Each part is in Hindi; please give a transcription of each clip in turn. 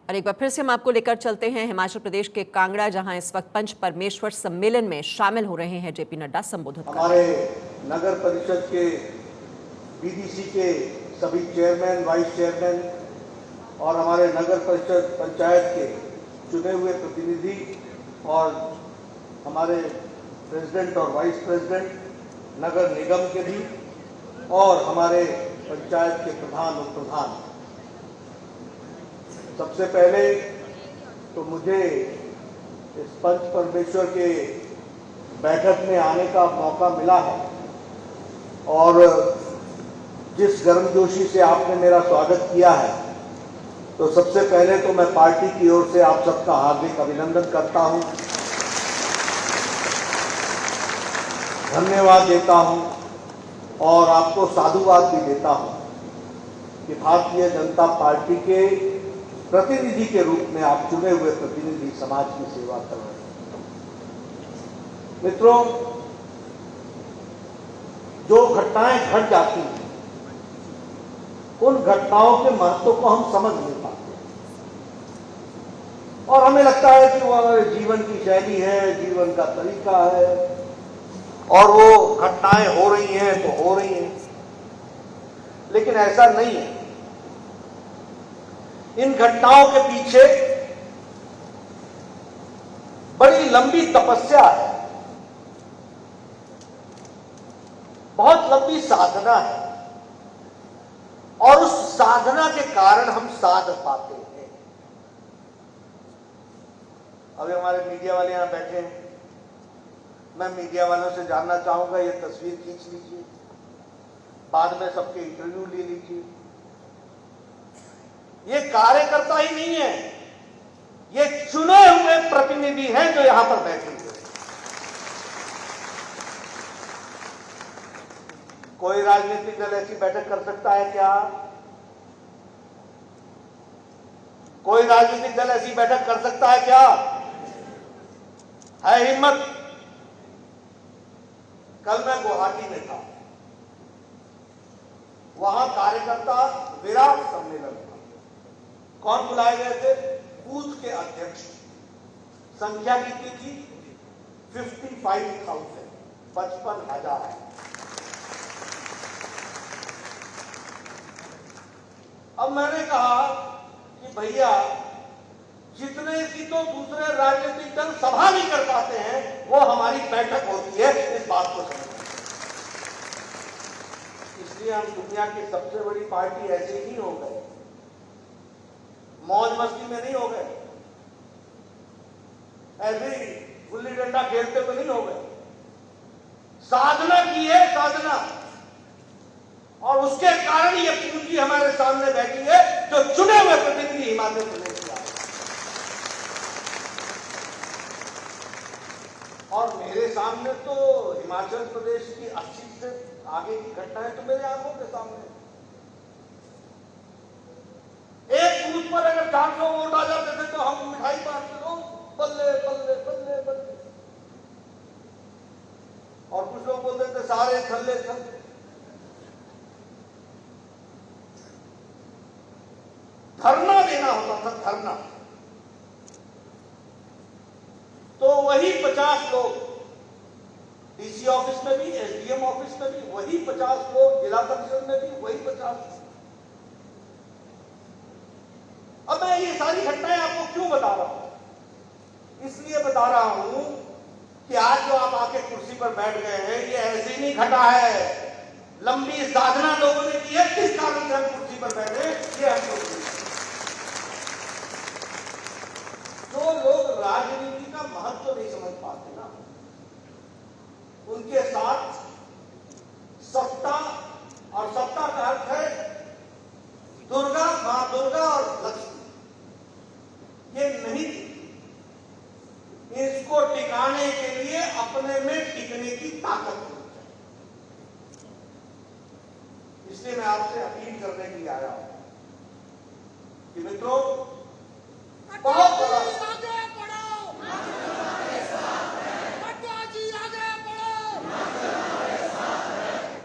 और एक बार फिर से हम आपको लेकर चलते हैं हिमाचल प्रदेश के कांगड़ा, जहां इस वक्त पंच परमेश्वर सम्मेलन में शामिल हो रहे हैं जेपी नड्डा संबोधित कर हमारे नगर परिषद के बीडीसी के सभी चेयरमैन, वाइस चेयरमैन और हमारे नगर परिषद पंचायत के चुने हुए प्रतिनिधि और हमारे प्रेसिडेंट और वाइस प्रेसिडेंट, नगर निगम के भी और हमारे पंचायत के प्रधान उप प्रधान। सबसे पहले तो मुझे इस पंच परमेश्वर के बैठक में आने का मौका मिला है और जिस गर्मजोशी से आपने मेरा स्वागत किया है, तो सबसे पहले तो मैं पार्टी की ओर से आप सबका हार्दिक अभिनंदन करता हूं, धन्यवाद देता हूं और आपको साधुवाद भी देता हूं कि भारतीय जनता पार्टी के प्रतिनिधि के रूप में आप चुने हुए प्रतिनिधि समाज की सेवा कर रहे हैं। मित्रों, जो घटनाएं घट जाती हैं, उन घटनाओं के महत्व को हम समझ नहीं पाते और हमें लगता है कि वो हमारे जीवन की शैली है, जीवन का तरीका है और वो घटनाएं हो रही हैं तो हो रही हैं, लेकिन ऐसा नहीं है। इन घटनाओं के पीछे बड़ी लंबी तपस्या है, बहुत लंबी साधना है और उस साधना के कारण हम साध पाते हैं। अभी हमारे मीडिया वाले यहां बैठे हैं, मैं मीडिया वालों से जानना चाहूंगा, ये तस्वीर खींच लीजिए, बाद में सबके इंटरव्यू ले लीजिए। ये कार्यकर्ता ही नहीं है, ये चुने हुए प्रतिनिधि हैं जो यहां पर बैठे हुए हैं। कोई राजनीतिक दल ऐसी बैठक कर सकता है क्या? कोई राजनीतिक दल ऐसी बैठक कर सकता है क्या? है हिम्मत? कल मैं गुवाहाटी में था, वहां कार्यकर्ता विराट सम्मेलन था। कौन बुलाए गए थे? बूथ के अध्यक्ष। संख्या कितनी थी? 55,000, 55,000। अब मैंने कहा कि भैया, जितने की तो दूसरे राजनीतिक दल सभा नहीं कर पाते हैं, वो हमारी बैठक होती है, इस बात को समझें। इसलिए हम दुनिया की सबसे बड़ी पार्टी ऐसे ही हो गए, मौज मस्ती में नहीं हो गए, ऐसे ही गुल्ली डंडा खेलते हुए नहीं हो गए। साधना की है, साधना, और उसके कारण ये पूंजी हमारे सामने बैठी है जो चुने हुए प्रतिनिधि हिमाचल प्रदेश के आए। और मेरे सामने तो हिमाचल प्रदेश की 80 से आगे की घटनाएं तो मेरे आंखों के सामने। एक बूथ पर अगर 400 वोट आ जाते थे तो हम मिठाई बांटते रहो, बल्ले बल्ले बल्ले बल्ले, और कुछ लोग बोलते थे सारे थल्ले थल्ले। धरना देना होता था, धरना। तो वही 50 लोग डीसी ऑफिस में भी, एसडीएम ऑफिस में भी वही 50 लोग, जिला परिषद में भी वही 50। अब मैं ये सारी घटनाएं आपको क्यों बता रहा हूं? इसलिए बता रहा हूं कि आज जो आप आके कुर्सी पर बैठ गए हैं, ये ऐसे ही नहीं घटा है, लंबी साधना लोगों ने की है। किस कारण से हम कुर्सी पर बैठे, ये हम लोग जो लोग राजनीति का महत्व नहीं समझ पाते ना, उनके साथ सत्ता, और सत्ता का अर्थ है दुर्गा, मां दुर्गा और लक्ष्मी, ये नहीं। इसको टिकाने के लिए अपने में टिकने की ताकत होनी चाहिए। इसलिए मैं आपसे अपील करने के लिए आया हूं कि मित्रों, बहुत बड़ा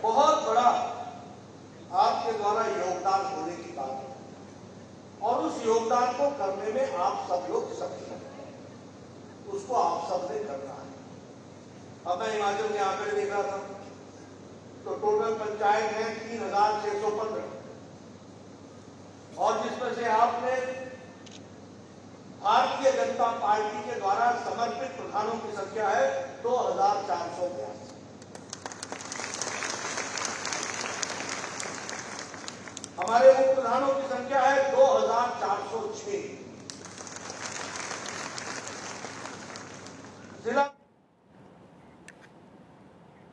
बहुत बड़ा आपके द्वारा योगदान होने की बात है और उस योगदान को करने करने में आप सब लोग सक्षम हैं, उसको आप सब ने करना है। अब मैं हिमाचल के आंकड़े देख रहा था तो टोटल पंचायत है 3615 और जिसमें से आपने भारतीय जनता पार्टी के द्वारा समर्पित प्रधानों की संख्या है 2482। हमारे उप प्रधानों